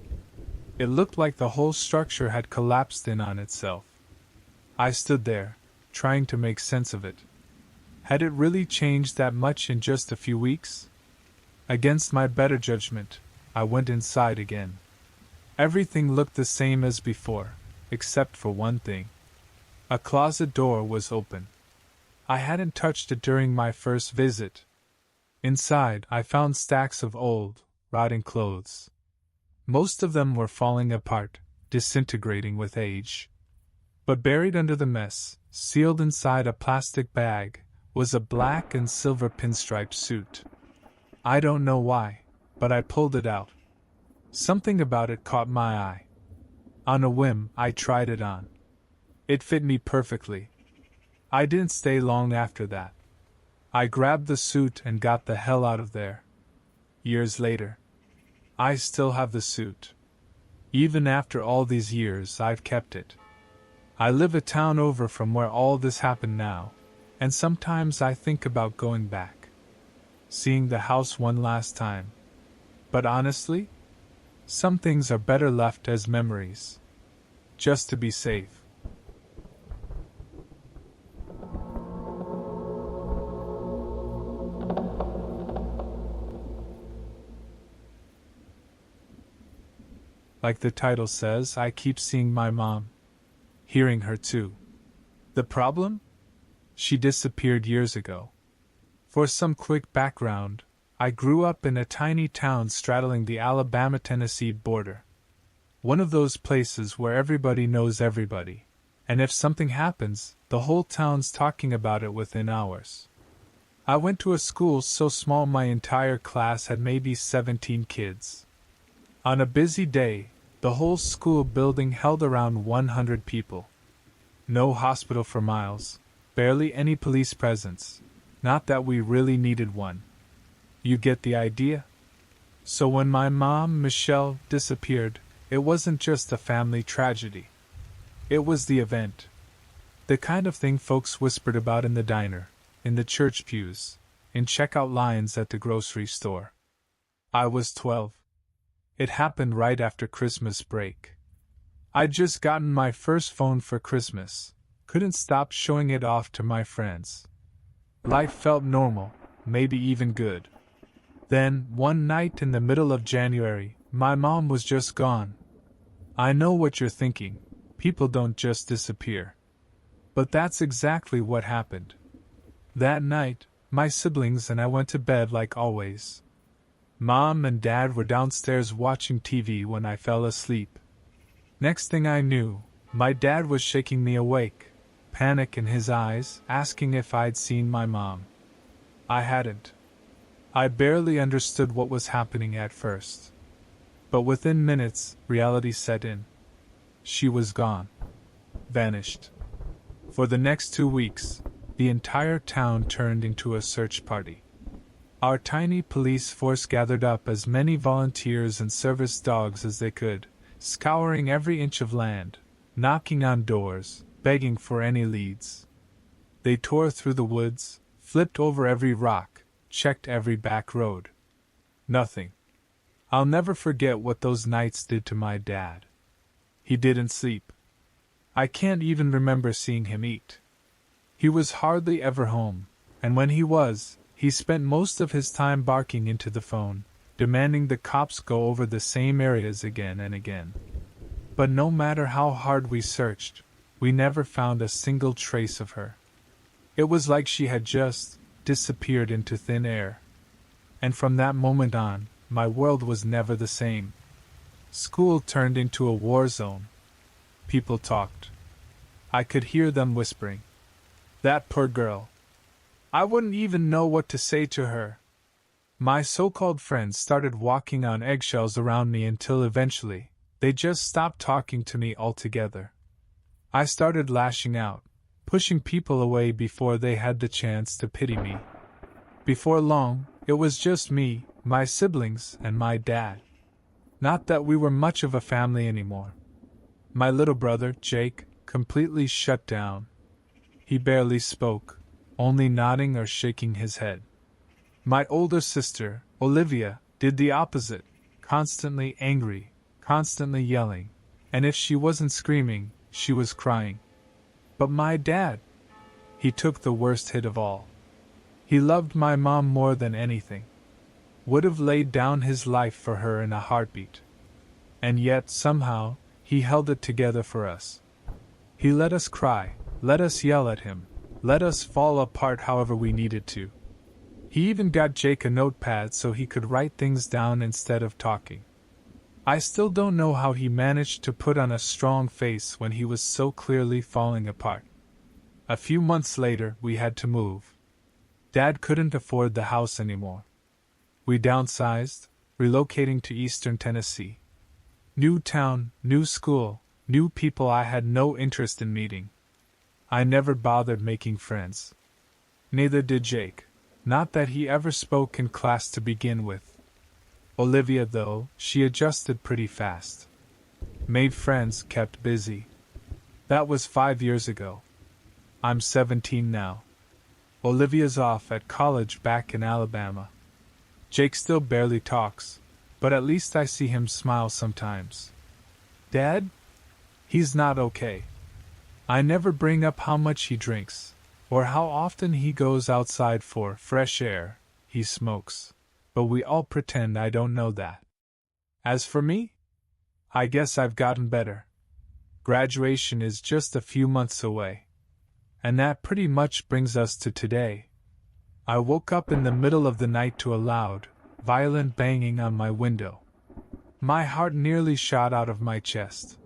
Speaker 1: It looked like the whole structure had collapsed in on itself. I stood there, trying to make sense of it. Had it really changed that much in just a few weeks? Against my better judgment, I went inside again. Everything looked the same as before, except for one thing. A closet door was open. I hadn't touched it during my first visit. Inside, I found stacks of old, rotting clothes. Most of them were falling apart, disintegrating with age. But buried under the mess, sealed inside a plastic bag, was a black and silver pinstriped suit. I don't know why, but I pulled it out. Something about it caught my eye. On a whim, I tried it on. It fit me perfectly. I didn't stay long after that. I grabbed the suit and got the hell out of there. Years later, I still have the suit. Even after all these years, I've kept it. I live a town over from where all this happened now, and sometimes I think about going back, seeing the house one last time. But honestly, some things are better left as memories, just to be safe. Like the title says, I keep seeing my mom. Hearing her too. The problem? She disappeared years ago. For some quick background, I grew up in a tiny town straddling the Alabama-Tennessee border. One of those places where everybody knows everybody, and if something happens, the whole town's talking about it within hours. I went to a school so small my entire class had maybe 17 kids. On a busy day, the whole school building held around 100 people. No hospital for miles, barely any police presence. Not that we really needed one. You get the idea? So when my mom, Michelle, disappeared, it wasn't just a family tragedy. It was the event. The kind of thing folks whispered about in the diner, in the church pews, in checkout lines at the grocery store. I was 12. It happened right after Christmas break. I'd just gotten my first phone for Christmas, couldn't stop showing it off to my friends. Life felt normal, maybe even good. Then, one night in the middle of January, my mom was just gone. I know what you're thinking, people don't just disappear. But that's exactly what happened. That night, my siblings and I went to bed like always. Mom and Dad were downstairs watching TV when I fell asleep. Next thing I knew, my dad was shaking me awake, panic in his eyes, asking if I'd seen my mom. I hadn't. I barely understood what was happening at first. But within minutes, reality set in. She was gone. Vanished. For the next 2 weeks, the entire town turned into a search party. Our tiny police force gathered up as many volunteers and service dogs as they could, scouring every inch of land, knocking on doors, begging for any leads. They tore through the woods, flipped over every rock, checked every back road. Nothing. I'll never forget what those nights did to my dad. He didn't sleep. I can't even remember seeing him eat. He was hardly ever home, and when he was, he spent most of his time barking into the phone, demanding the cops go over the same areas again and again. But no matter how hard we searched, we never found a single trace of her. It was like she had just disappeared into thin air. And from that moment on, my world was never the same. School turned into a war zone. People talked. I could hear them whispering. That poor girl. I wouldn't even know what to say to her. My so-called friends started walking on eggshells around me until eventually, they just stopped talking to me altogether. I started lashing out, pushing people away before they had the chance to pity me. Before long, it was just me, my siblings, and my dad. Not that we were much of a family anymore. My little brother, Jake, completely shut down. He barely spoke, only nodding or shaking his head. My older sister, Olivia, did the opposite, constantly angry, constantly yelling, and if she wasn't screaming, she was crying. But my dad, he took the worst hit of all. He loved my mom more than anything. Would have laid down his life for her in a heartbeat. And yet, somehow, he held it together for us. He let us cry, let us yell at him, let us fall apart however we needed to. He even got Jake a notepad so he could write things down instead of talking. I still don't know how he managed to put on a strong face when he was so clearly falling apart. A few months later, we had to move. Dad couldn't afford the house anymore. We downsized, relocating to eastern Tennessee. New town, new school, new people I had no interest in meeting. I never bothered making friends. Neither did Jake. Not that he ever spoke in class to begin with. Olivia, though, she adjusted pretty fast. Made friends, kept busy. That was 5 years ago. I'm 17 now. Olivia's off at college back in Alabama. Jake still barely talks, but at least I see him smile sometimes. Dad? He's not okay. I never bring up how much he drinks, or how often he goes outside for fresh air. He smokes. But we all pretend I don't know that. As for me, I guess I've gotten better. Graduation is just a few months away. And that pretty much brings us to today. I woke up in the middle of the night to a loud, violent banging on my window. My heart nearly shot out of my chest.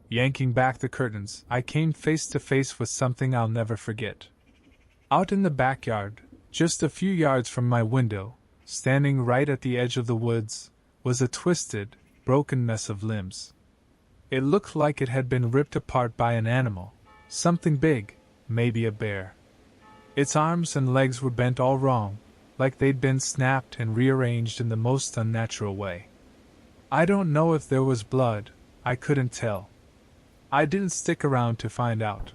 Speaker 1: Yanking back the curtains, I came face to face with something I'll never forget. Out in the backyard, just a few yards from my window, standing right at the edge of the woods, was a twisted, broken mess of limbs. It looked like it had been ripped apart by an animal, something big, maybe a bear. Its arms and legs were bent all wrong, like they'd been snapped and rearranged in the most unnatural way. I don't know if there was blood, I couldn't tell. I didn't stick around to find out.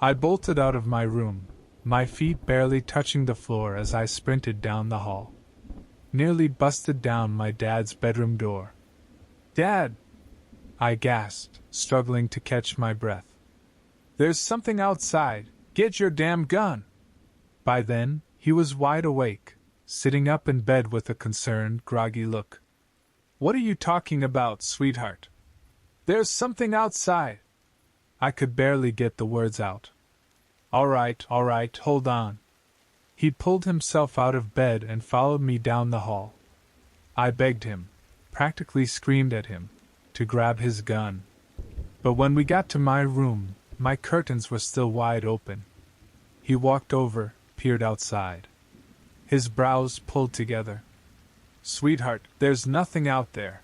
Speaker 1: I bolted out of my room, my feet barely touching the floor as I sprinted down the hall. Nearly busted down my dad's bedroom door. "Dad!" I gasped, struggling to catch my breath. "There's something outside. Get your damn gun!" By then, he was wide awake, sitting up in bed with a concerned, groggy look. "What are you talking about, sweetheart?" "There's something outside." I could barely get the words out. All right, hold on." He pulled himself out of bed and followed me down the hall. I begged him, practically screamed at him, to grab his gun. But when we got to my room, my curtains were still wide open. He walked over, peered outside. His brows pulled together. "Sweetheart, there's nothing out there."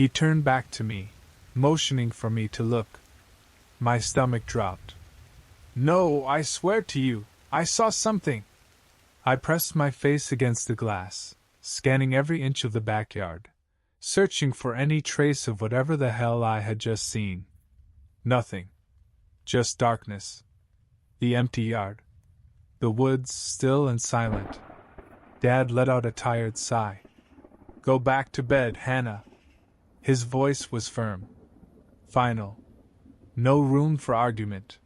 Speaker 1: He turned back to me, motioning for me to look. My stomach dropped. No, I swear to you, I saw something. I pressed my face against the glass, scanning every inch of the backyard, searching for any trace of whatever the hell I had just seen. Nothing. Just darkness. The empty yard. The woods still and silent. Dad let out a tired sigh. Go back to bed, Hannah. His voice was firm. Final. No room for argument.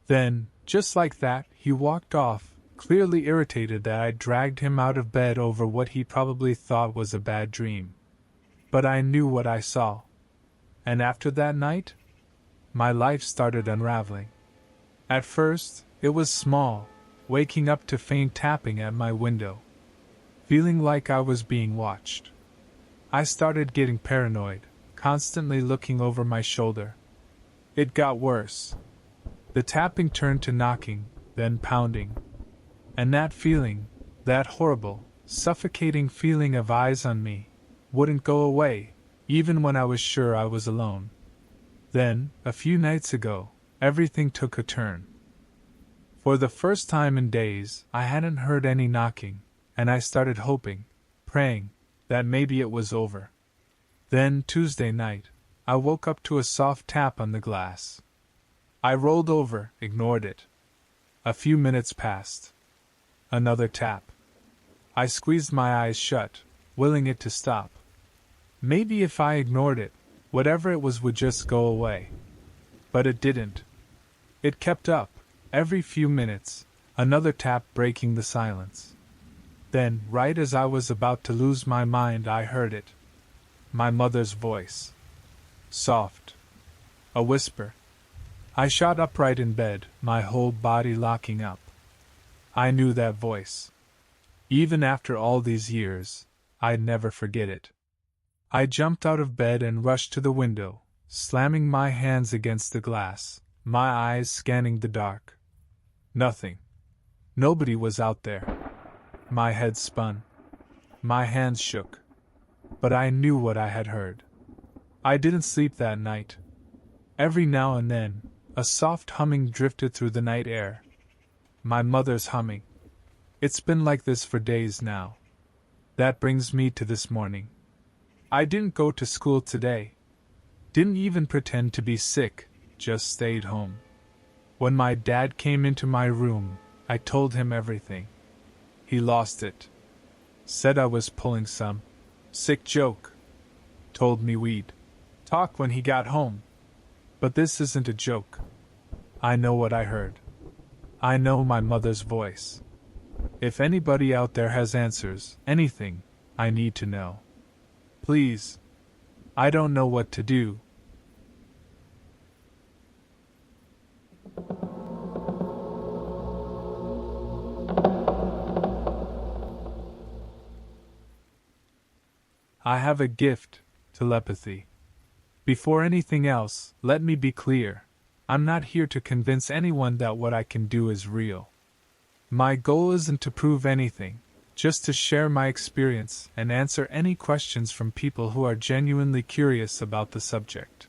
Speaker 1: Then, just like that, he walked off, clearly irritated that I dragged him out of bed over what he probably thought was a bad dream. But I knew what I saw. And after that night, my life started unraveling. At first, it was small, waking up to faint tapping at my window, feeling like I was being watched. I started getting paranoid, constantly looking over my shoulder. It got worse. The tapping turned to knocking, then pounding. And that feeling, that horrible, suffocating feeling of eyes on me, wouldn't go away, even when I was sure I was alone. Then, a few nights ago, everything took a turn. For the first time in days, I hadn't heard any knocking, and I started hoping, praying, that maybe it was over. Then, Tuesday night, I woke up to a soft tap on the glass. I rolled over, ignored it. A few minutes passed. Another tap. I squeezed my eyes shut, willing it to stop. Maybe if I ignored it, whatever it was would just go away. But it didn't. It kept up, every few minutes, another tap breaking the silence. Then, right as I was about to lose my mind, I heard it. My mother's voice. Soft. A whisper. I shot upright in bed, my whole body locking up. I knew that voice. Even after all these years, I'd never forget it. I jumped out of bed and rushed to the window, slamming my hands against the glass, my eyes scanning the dark. Nothing. Nobody was out there. My head spun. My hands shook. But I knew what I had heard. I didn't sleep that night. Every now and then, a soft humming drifted through the night air. My mother's humming. It's been like this for days now. That brings me to this morning. I didn't go to school today. Didn't even pretend to be sick, just stayed home. When my dad came into my room, I told him everything. He lost it. Said I was pulling some sick joke. Told me we'd talk when he got home. But this isn't a joke. I know what I heard. I know my mother's voice. If anybody out there has answers, anything, I need to know. Please. I don't know what to do. I have a gift, telepathy. Before anything else, let me be clear. I'm not here to convince anyone that what I can do is real. My goal isn't to prove anything, just to share my experience and answer any questions from people who are genuinely curious about the subject.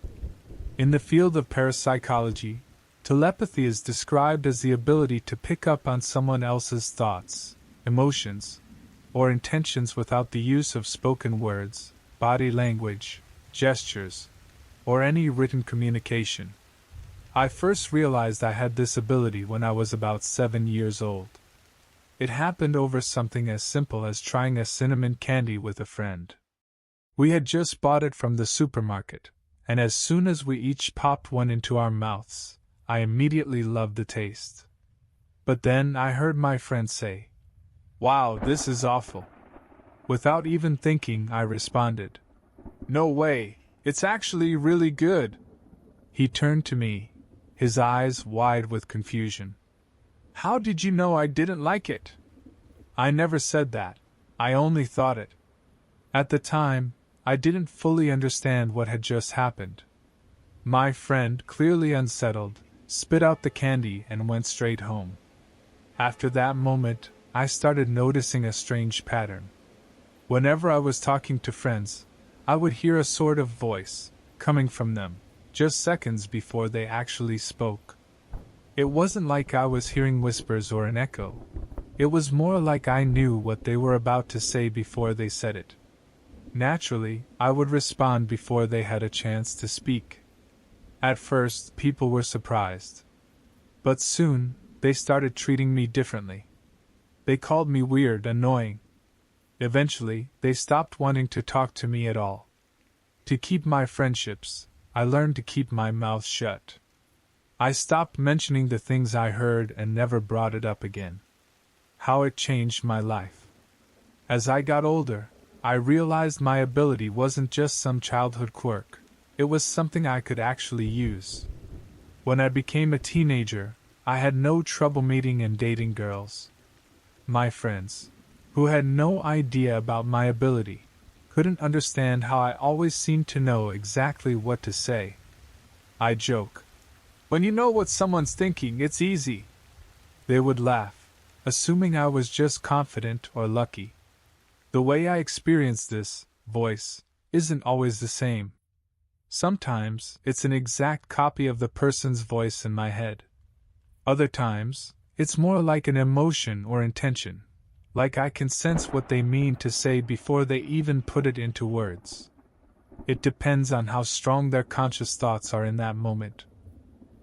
Speaker 1: In the field of parapsychology, telepathy is described as the ability to pick up on someone else's thoughts, emotions, or intentions without the use of spoken words, body language, gestures, or any written communication. I first realized I had this ability when I was about 7 years old. It happened over something as simple as trying a cinnamon candy with a friend. We had just bought it from the supermarket, and as soon as we each popped one into our mouths, I immediately loved the taste. But then I heard my friend say, "Wow, this is awful." Without even thinking, I responded, "No way, it's actually really good." He turned to me, his eyes wide with confusion. "How did you know I didn't like it?" I never said that, I only thought it. At the time, I didn't fully understand what had just happened. My friend, clearly unsettled, spit out the candy and went straight home. After that moment, I started noticing a strange pattern. Whenever I was talking to friends, I would hear a sort of voice coming from them, just seconds before they actually spoke. It wasn't like I was hearing whispers or an echo. It was more like I knew what they were about to say before they said it. Naturally, I would respond before they had a chance to speak. At first, people were surprised. But soon, they started treating me differently. They called me weird, annoying. Eventually, they stopped wanting to talk to me at all. To keep my friendships, I learned to keep my mouth shut. I stopped mentioning the things I heard and never brought it up again. How it changed my life. As I got older, I realized my ability wasn't just some childhood quirk. It was something I could actually use. When I became a teenager, I had no trouble meeting and dating girls. My friends, who had no idea about my ability, couldn't understand how I always seemed to know exactly what to say. I joke. When you know what someone's thinking, it's easy. They would laugh, assuming I was just confident or lucky. The way I experience this voice isn't always the same. Sometimes it's an exact copy of the person's voice in my head. Other times, it's more like an emotion or intention, like I can sense what they mean to say before they even put it into words. It depends on how strong their conscious thoughts are in that moment.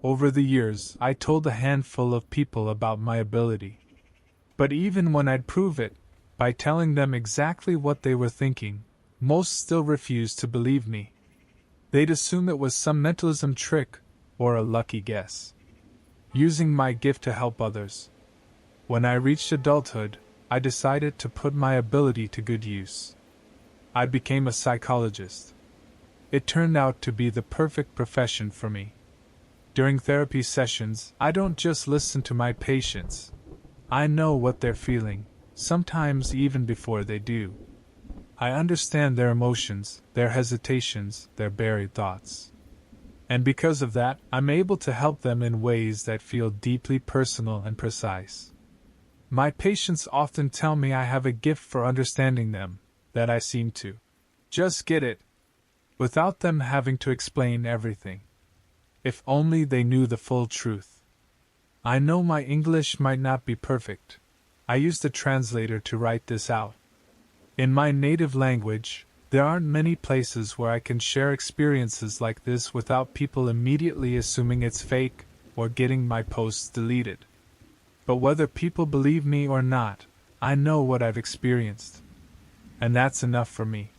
Speaker 1: Over the years, I told a handful of people about my ability. But even when I'd prove it, by telling them exactly what they were thinking, most still refused to believe me. They'd assume it was some mentalism trick or a lucky guess. Using my gift to help others. When I reached adulthood, I decided to put my ability to good use. I became a psychologist. It turned out to be the perfect profession for me. During therapy sessions, I don't just listen to my patients. I know what they're feeling, sometimes even before they do. I understand their emotions, their hesitations, their buried thoughts. And because of that, I'm able to help them in ways that feel deeply personal and precise. My patients often tell me I have a gift for understanding them, that I seem to just get it, without them having to explain everything. If only they knew the full truth. I know my English might not be perfect. I used a translator to write this out. In my native language, there aren't many places where I can share experiences like this without people immediately assuming it's fake or getting my posts deleted. But whether people believe me or not, I know what I've experienced. And that's enough for me.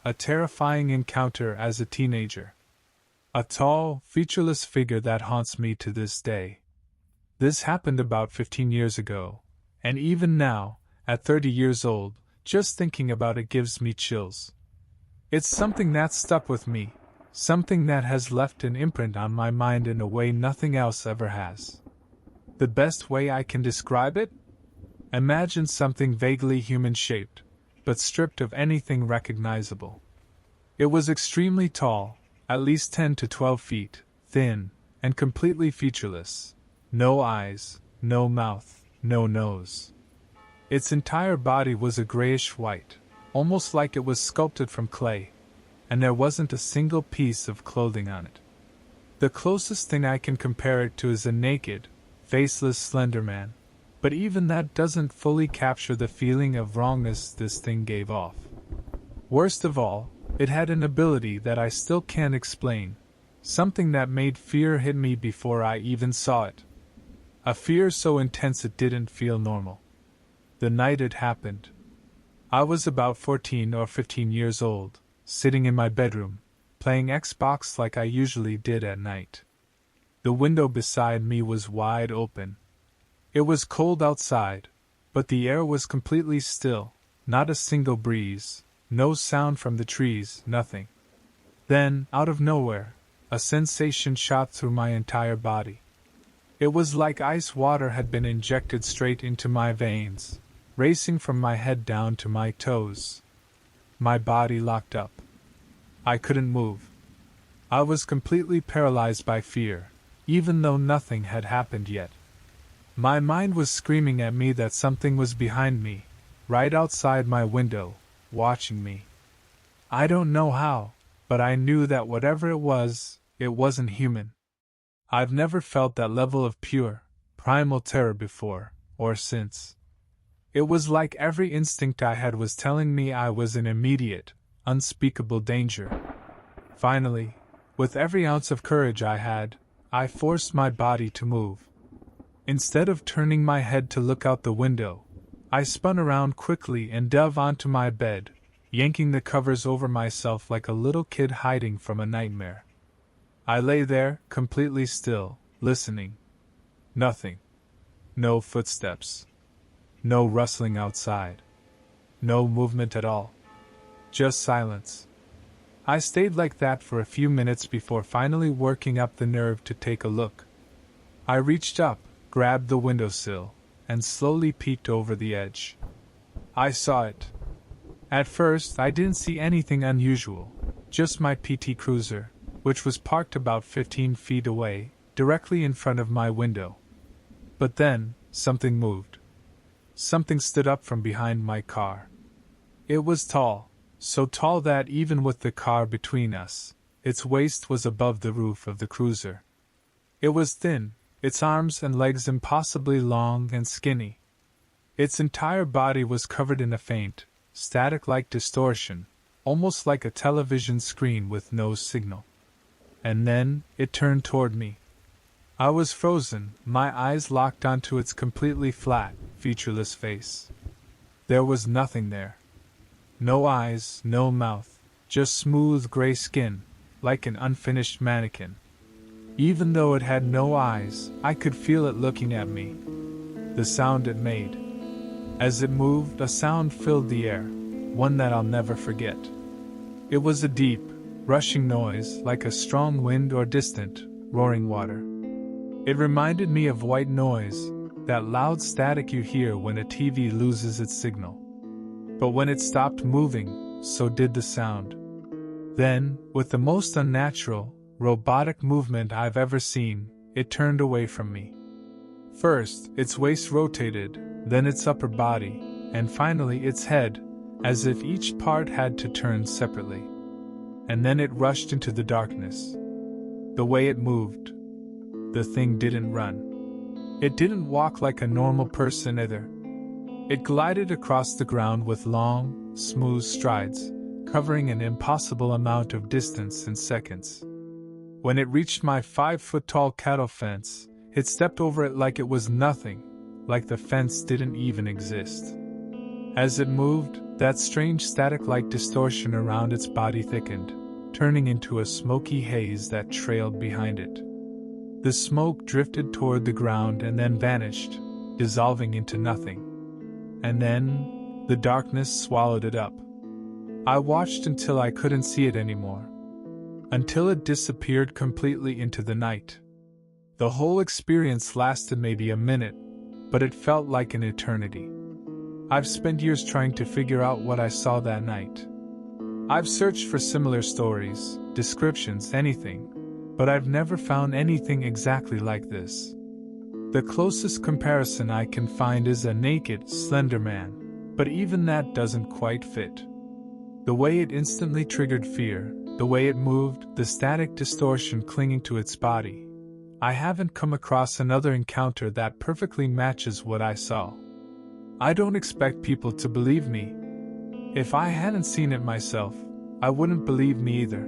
Speaker 1: A terrifying encounter as a teenager. A tall, featureless figure that haunts me to this day. This happened about 15 years ago, and even now, at 30 years old, just thinking about it gives me chills. It's something that's stuck with me, something that has left an imprint on my mind in a way nothing else ever has. The best way I can describe it? Imagine something vaguely human-shaped, but stripped of anything recognizable. It was extremely tall, at least 10 to 12 feet, thin, and completely featureless. No eyes, no mouth, no nose. Its entire body was a grayish-white, almost like it was sculpted from clay, and there wasn't a single piece of clothing on it. The closest thing I can compare it to is a naked, faceless Slender Man, but even that doesn't fully capture the feeling of wrongness this thing gave off. Worst of all, it had an ability that I still can't explain, something that made fear hit me before I even saw it. A fear so intense it didn't feel normal. The night it happened, I was about 14 or 15 years old, sitting in my bedroom, playing Xbox like I usually did at night. The window beside me was wide open. It was cold outside, but the air was completely still, not a single breeze, no sound from the trees, nothing. Then, out of nowhere, a sensation shot through my entire body. It was like ice water had been injected straight into my veins, racing from my head down to my toes. My body locked up. I couldn't move. I was completely paralyzed by fear, even though nothing had happened yet. My mind was screaming at me that something was behind me, right outside my window, watching me. I don't know how, but I knew that whatever it wasn't human. I've never felt that level of pure, primal terror before, or since. It was like every instinct I had was telling me I was in immediate, unspeakable danger. Finally, with every ounce of courage I had, I forced my body to move. Instead of turning my head to look out the window, I spun around quickly and dove onto my bed, yanking the covers over myself like a little kid hiding from a nightmare. I lay there, completely still, listening. Nothing. No footsteps. No rustling outside. No movement at all. Just silence. I stayed like that for a few minutes before finally working up the nerve to take a look. I reached up, grabbed the windowsill, and slowly peeked over the edge. I saw it. At first, I didn't see anything unusual, just my PT Cruiser, which was parked about 15 feet away, directly in front of my window. But then, something moved. Something stood up from behind my car. It was tall, so tall that even with the car between us, its waist was above the roof of the cruiser. It was thin, its arms and legs impossibly long and skinny. Its entire body was covered in a faint, static-like distortion, almost like a television screen with no signal. And then, it turned toward me. I was frozen, my eyes locked onto its completely flat, featureless face. There was nothing there. No eyes, no mouth, just smooth gray skin, like an unfinished mannequin. Even though it had no eyes, I could feel it looking at me. The sound it made. As it moved, a sound filled the air, one that I'll never forget. It was a deep, rushing noise, like a strong wind or distant, roaring water. It reminded me of white noise, that loud static you hear when a TV loses its signal. But when it stopped moving, so did the sound. Then, with the most unnatural, robotic movement I've ever seen, it turned away from me. First, its waist rotated, then its upper body, and finally its head, as if each part had to turn separately. And then it rushed into the darkness. The way it moved. The thing didn't run. It didn't walk like a normal person either. It glided across the ground with long, smooth strides, covering an impossible amount of distance in seconds. When it reached my 5-foot-tall cattle fence, it stepped over it like it was nothing, like the fence didn't even exist. As it moved, that strange static-like distortion around its body thickened, turning into a smoky haze that trailed behind it. The smoke drifted toward the ground and then vanished, dissolving into nothing. And then, the darkness swallowed it up. I watched until I couldn't see it anymore. Until it disappeared completely into the night. The whole experience lasted maybe a minute, but it felt like an eternity. I've spent years trying to figure out what I saw that night. I've searched for similar stories, descriptions, anything, but I've never found anything exactly like this. The closest comparison I can find is a naked, slender man, but even that doesn't quite fit. The way it instantly triggered fear, the way it moved, the static distortion clinging to its body. I haven't come across another encounter that perfectly matches what I saw. I don't expect people to believe me. If I hadn't seen it myself, I wouldn't believe me either.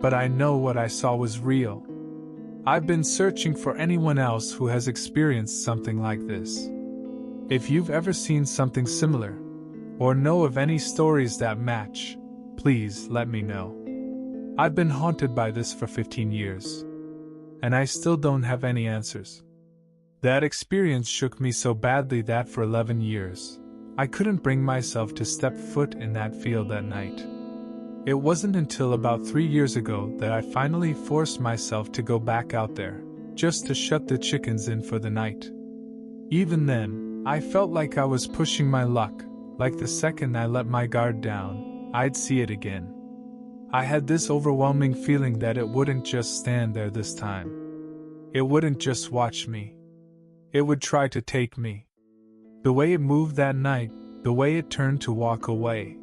Speaker 1: But I know what I saw was real. I've been searching for anyone else who has experienced something like this. If you've ever seen something similar, or know of any stories that match, please let me know. I've been haunted by this for 15 years. And I still don't have any answers. That experience shook me so badly that for 11 years, I couldn't bring myself to step foot in that field that night. It wasn't until about 3 years ago that I finally forced myself to go back out there, just to shut the chickens in for the night. Even then, I felt like I was pushing my luck, like the second I let my guard down, I'd see it again. I had this overwhelming feeling that it wouldn't just stand there this time. It wouldn't just watch me. It would try to take me. The way it moved that night, the way it turned to walk away,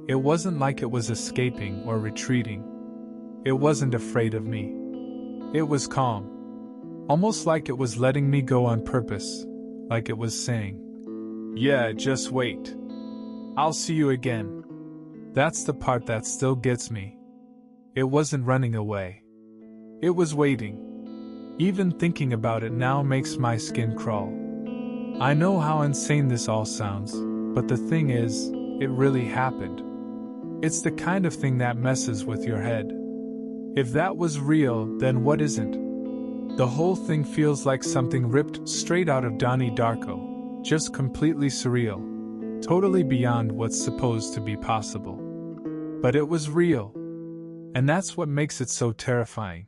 Speaker 1: it wasn't like it was escaping or retreating. It wasn't afraid of me. It was calm. Almost like it was letting me go on purpose, like it was saying, "Yeah, just wait. I'll see you again." That's the part that still gets me. It wasn't running away. It was waiting. Even thinking about it now makes my skin crawl. I know how insane this all sounds, but the thing is, it really happened. It's the kind of thing that messes with your head. If that was real, then what isn't? The whole thing feels like something ripped straight out of Donnie Darko, just completely surreal, totally beyond what's supposed to be possible. But it was real. And that's what makes it so terrifying.